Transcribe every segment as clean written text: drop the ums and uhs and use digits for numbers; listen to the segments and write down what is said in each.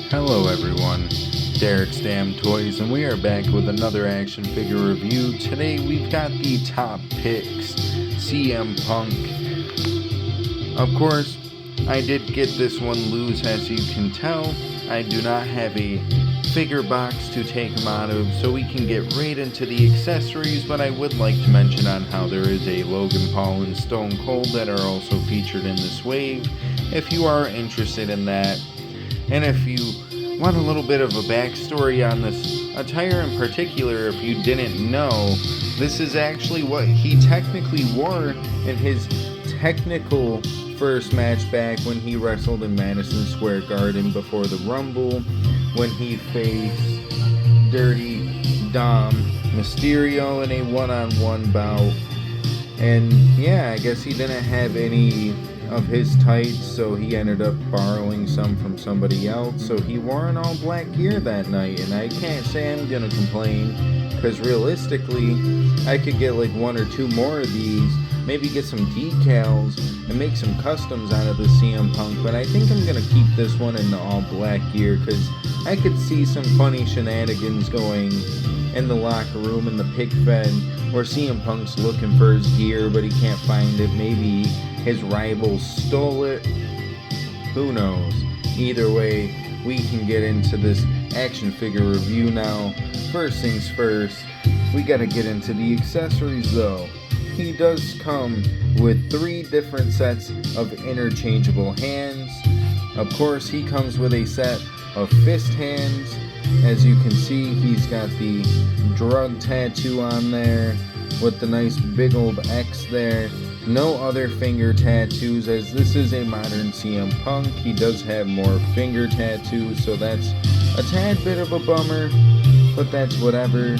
Hello everyone, Derek's Damn Toys, and we are back with another action figure review. Today we've got the top picks, CM Punk. Of course, I did get this one loose, as you can tell. I do not have a figure box to take them out of, so we can get right into the accessories, but I would like to mention on how there is a Logan Paul and Stone Cold that are also featured in this wave, if you are interested in that. And if you want a little bit of a backstory on this attire in particular, if you didn't know, this is actually what he technically wore in his technical first match back when he wrestled in Madison Square Garden before the Rumble, when he faced Dirty Dom Mysterio in a one-on-one bout. And yeah, I guess he didn't have any of his tights, so he ended up borrowing some from somebody else. So he wore an all black gear that night, and I can't say I'm gonna complain, because realistically I could get like one or two more of these, maybe get some decals and make some customs out of the CM Punk, but I think I'm gonna keep this one in the all black gear because I could see some funny shenanigans going in the locker room in the pig pen, where CM Punk's looking for his gear but he can't find it. Maybe his rivals stole it. Who knows? Either way, we can get into this action figure review now. First things first, we gotta get into the accessories though. He does come with 3 different sets of interchangeable hands. Of course, he comes with a set of fist hands. As you can see, he's got the drug tattoo on there with the nice big old X there. No other finger tattoos, as this is a modern CM Punk. He does have more finger tattoos, so that's a tad bit of a bummer, but that's whatever.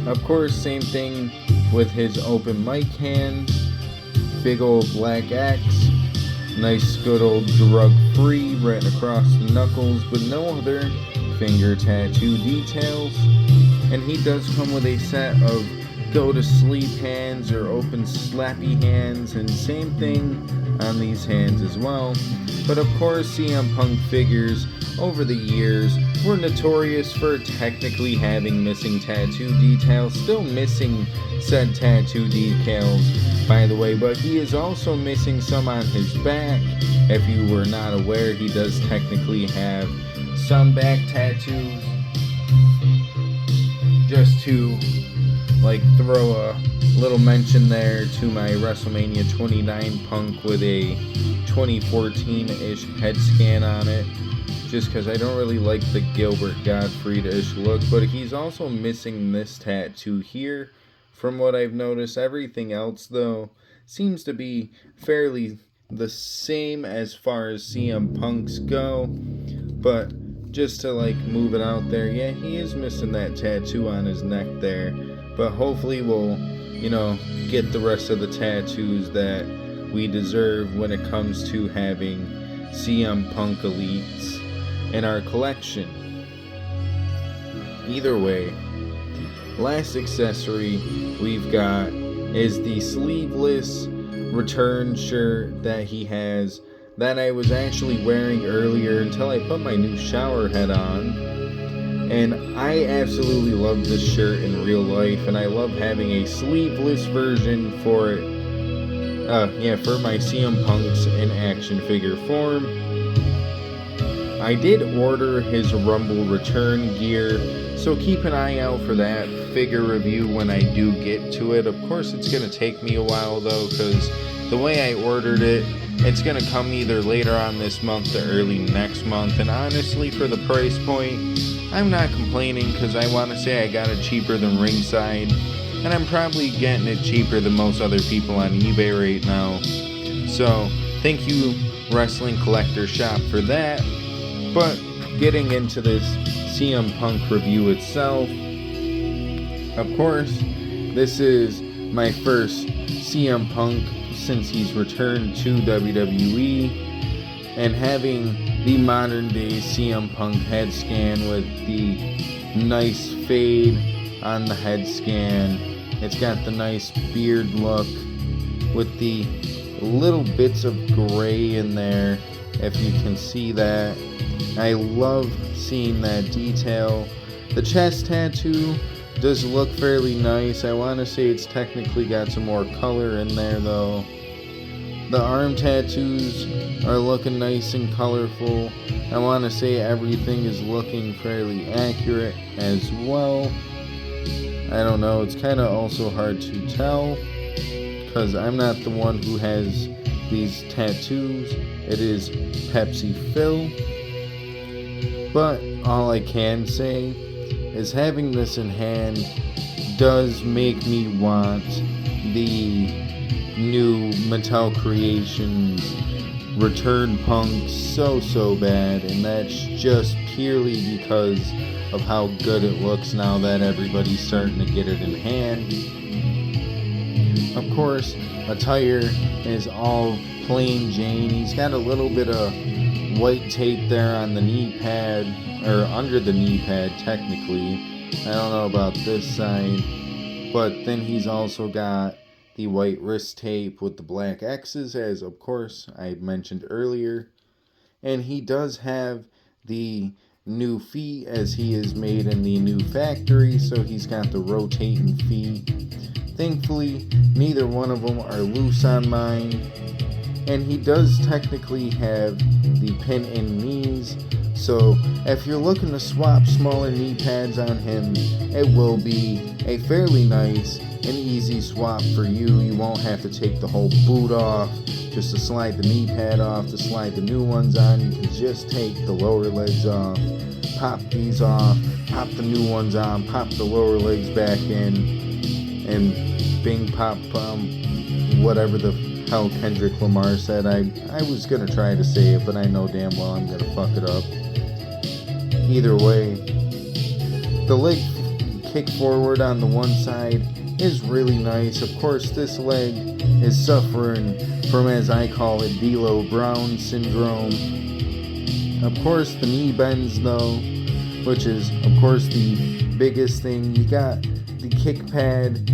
Of course, same thing with his open mic hands. Big old black X. Nice good old drug-free right across the knuckles, with no other finger tattoo details. And he does come with a set of go to sleep hands or open slappy hands, and same thing on these hands as well. But of course, CM Punk figures over the years were notorious for technically having missing tattoo details, still missing said tattoo decals by the way, but he is also missing some on his back. If you were not aware, he does technically have some back tattoos. Just to throw a little mention there to my WrestleMania 29 Punk with a 2014-ish head scan on it, just because I don't really like the Gilbert Gottfried-ish look, but he's also missing this tattoo here from what I've noticed. Everything else though seems to be fairly the same as far as CM Punk's go, but just to move it out there, yeah, he is missing that tattoo on his neck there. But hopefully we'll, get the rest of the tattoos that we deserve when it comes to having CM Punk Elites in our collection. Either way, last accessory we've got is the sleeveless return shirt that he has, that I was actually wearing earlier until I put my new shower head on. And I absolutely love this shirt in real life, and I love having a sleeveless version for it. For my CM Punks in action figure form. I did order his Rumble return gear, so keep an eye out for that figure review when I do get to it. Of course, it's going to take me a while though, because the way I ordered it, it's going to come either later on this month or early next month. And honestly, for the price point, I'm not complaining, because I want to say I got it cheaper than Ringside, and I'm probably getting it cheaper than most other people on eBay right now. So thank you, Wrestling Collector Shop, for that. But getting into this CM Punk review itself, of course, this is my first CM Punk since he's returned to WWE, and having the modern day CM Punk head scan with the nice fade on the head scan. It's got the nice beard look with the little bits of gray in there if you can see that. I love seeing that detail. The chest tattoo does look fairly nice. I want to say it's technically got some more color in there though. The arm tattoos are looking nice and colorful. I want to say everything is looking fairly accurate as well. I don't know, it's kind of also hard to tell because I'm not the one who has these tattoos. It is Pepsi Phil. But all I can say is having this in hand does make me want the new Mattel Creations Return Punk so bad, and that's just purely because of how good it looks now that everybody's starting to get it in hand. Of course, attire is all plain Jane. He's got a little bit of white tape there on the knee pad, or under the knee pad technically. I don't know about this side, but then he's also got the white wrist tape with the black X's, as of course I mentioned earlier. And he does have the new feet as he is made in the new factory, so he's got the rotating feet. Thankfully, neither one of them are loose on mine. And he does technically have the pin-in knees, so if you're looking to swap smaller knee pads on him, it will be a fairly nice and easy swap for you. You won't have to take the whole boot off just to slide the knee pad off, to slide the new ones on. You can just take the lower legs off, pop these off, pop the new ones on, pop the lower legs back in, and bing pop whatever the hell Kendrick Lamar said. I was gonna try to say it, but I know damn well I'm gonna fuck it up. Either way, the leg kick forward on the one side is really nice. Of course, this leg is suffering from, as I call it, D'Lo Brown syndrome. Of course, the knee bends though, which is of course the biggest thing. You got the kick pad,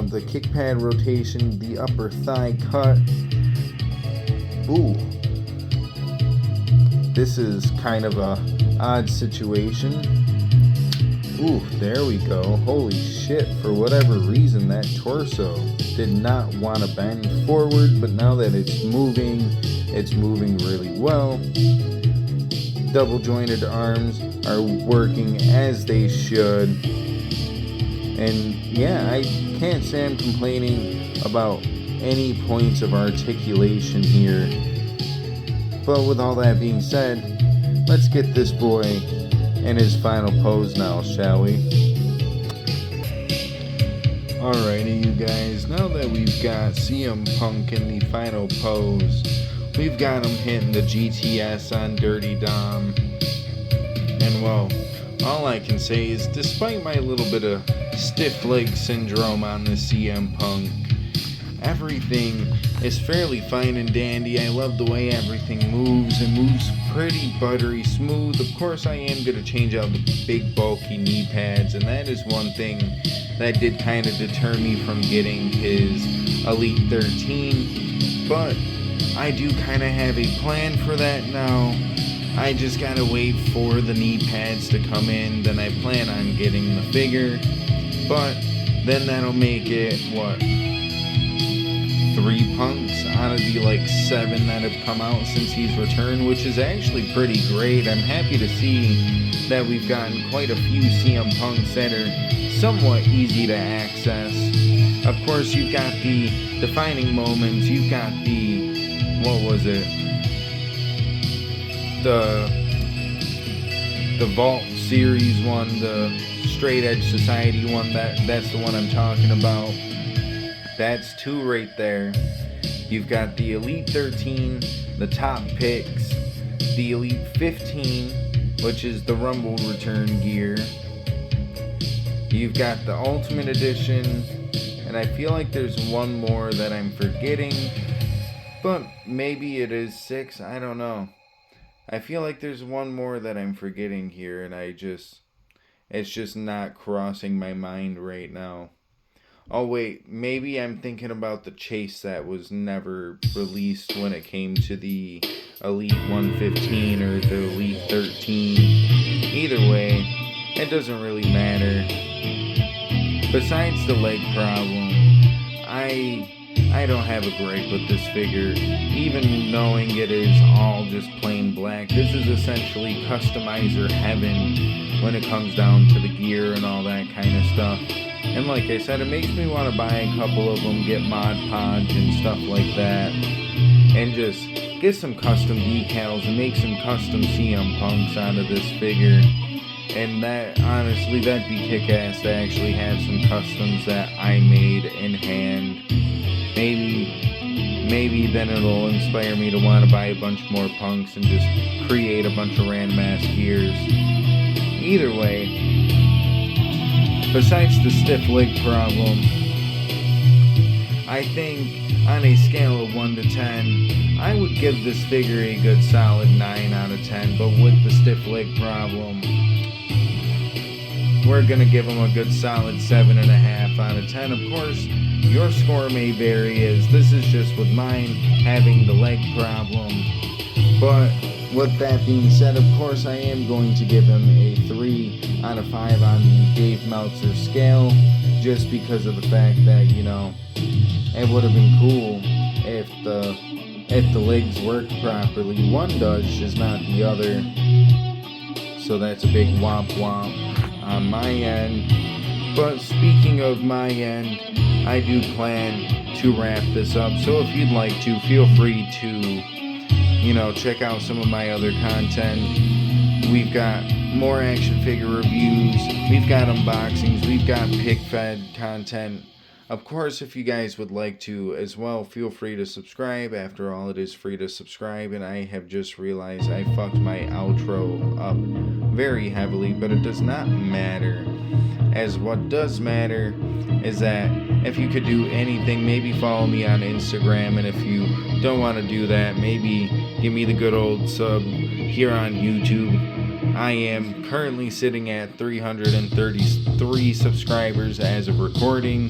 the kick pad rotation, the upper thigh cut. Ooh, this is kind of a odd situation. Ooh, there we go. Holy shit, for whatever reason that torso did not want to bend forward, but now that it's moving really well. Double jointed arms are working as they should. And yeah, I can't say I'm complaining about any points of articulation here. But with all that being said, let's get this boy in his final pose now, shall we? Alrighty, you guys, now that we've got CM Punk in the final pose, we've got him hitting the GTS on Dirty Dom. And well, all I can say is, despite my little bit of stiff leg syndrome on the CM Punk, everything is fairly fine and dandy. I love the way everything moves. It moves pretty buttery smooth. Of course, I am going to change out the big bulky knee pads, and that is one thing that did kind of deter me from getting his Elite 13. But I do kind of have a plan for that now. I just got to wait for the knee pads to come in. Then I plan on getting the figure. But then that'll make it, 3 punks out of the 7 that have come out since he's returned, which is actually pretty great. I'm happy to see that we've gotten quite a few CM Punks that are somewhat easy to access. Of course, you've got the defining moments. You've got the, the Vault Series one, the Straight Edge Society one. That's the one I'm talking about. That's 2 right there. You've got the Elite 13, the top picks, the Elite 15, which is the Rumble return gear. You've got the Ultimate Edition, and I feel like there's one more that I'm forgetting, but maybe it is 6, I don't know. I feel like there's one more that I'm forgetting here, and it's just not crossing my mind right now. Oh wait, maybe I'm thinking about the chase that was never released when it came to the Elite 115 or the Elite 13. Either way, it doesn't really matter. Besides the leg problem, I don't have a gripe with this figure. Even knowing it is all just plain black, this is essentially customizer heaven when it comes down to the gear and all that kind of stuff. And like I said, it makes me want to buy a couple of them, get Mod Podge and stuff like that, and just get some custom decals and make some custom CM Punks out of this figure. And that, honestly, that'd be kick-ass to actually have some customs that I made in hand. Maybe then it'll inspire me to want to buy a bunch more punks and just create a bunch of random ass gears. Either way, besides the stiff leg problem, I think on a scale of 1 to 10, I would give this figure a good solid 9 out of 10, but with the stiff leg problem, we're going to give him a good solid 7.5 out of 10. Of course, your score may vary, as this is just with mine having the leg problem. But with that being said, of course, I am going to give him a 3 out of 5 on the Dave Meltzer scale, just because of the fact that, you know, it would have been cool if the legs worked properly. One does, just not the other. So that's a big womp womp on my end. But speaking of my end, I do plan to wrap this up. So if you'd like to, feel free to, you know, check out some of my other content. We've got more action figure reviews, we've got unboxings, we've got pick fed content. Of course, if you guys would like to as well, feel free to subscribe. After all, it is free to subscribe, and I have just realized I fucked my outro up very heavily, but it does not matter, as what does matter is that if you could do anything, maybe follow me on Instagram, and if you don't want to do that, maybe give me the good old sub here on YouTube. I am currently sitting at 333 subscribers as of recording.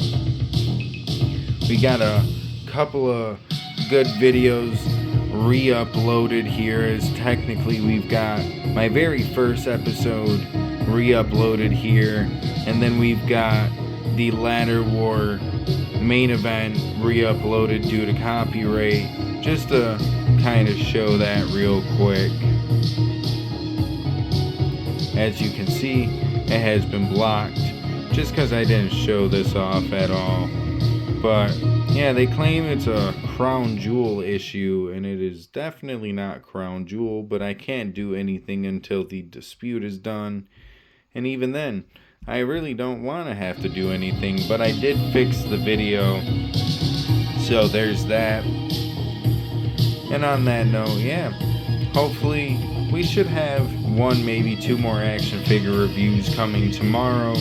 We got a couple of good videos re-uploaded here, as technically we've got my very first episode re-uploaded here, and then we've got the Ladder War main event re-uploaded due to copyright, just to kind of show that real quick. As you can see, it has been blocked just because I didn't show this off at all. But yeah, they claim it's a Crown Jewel issue, and it is definitely not Crown Jewel, but I can't do anything until the dispute is done. And even then, I really don't want to have to do anything, but I did fix the video, so there's that. And on that note, yeah, hopefully we should have 1, maybe 2 more action figure reviews coming tomorrow,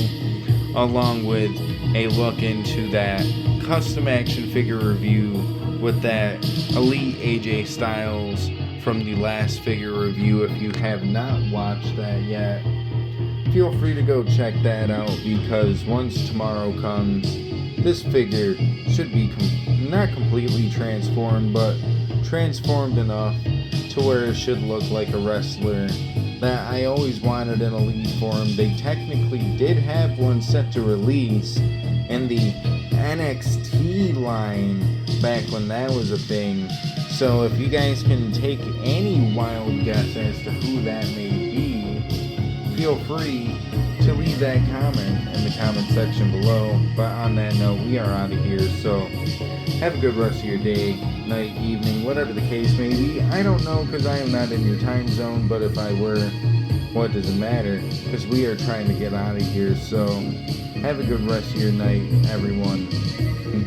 along with a look into that custom action figure review with that Elite AJ Styles from the last figure review. If you have not watched that yet, feel free to go check that out, because once tomorrow comes, this figure should be not completely transformed, but transformed enough to where it should look like a wrestler that I always wanted in Elite form. They technically did have one set to release in the NXT line back when that was a thing. So if you guys can take any wild guess as to who that may be, feel free to leave that comment in the comment section below. But on that note, we are out of here, so have a good rest of your day, night, evening, whatever the case may be. I don't know, because I am not in your time zone, but if I were, what does it matter? Because we are trying to get out of here, so have a good rest of your night, everyone.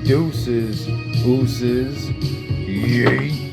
Deuces, ooses, yay.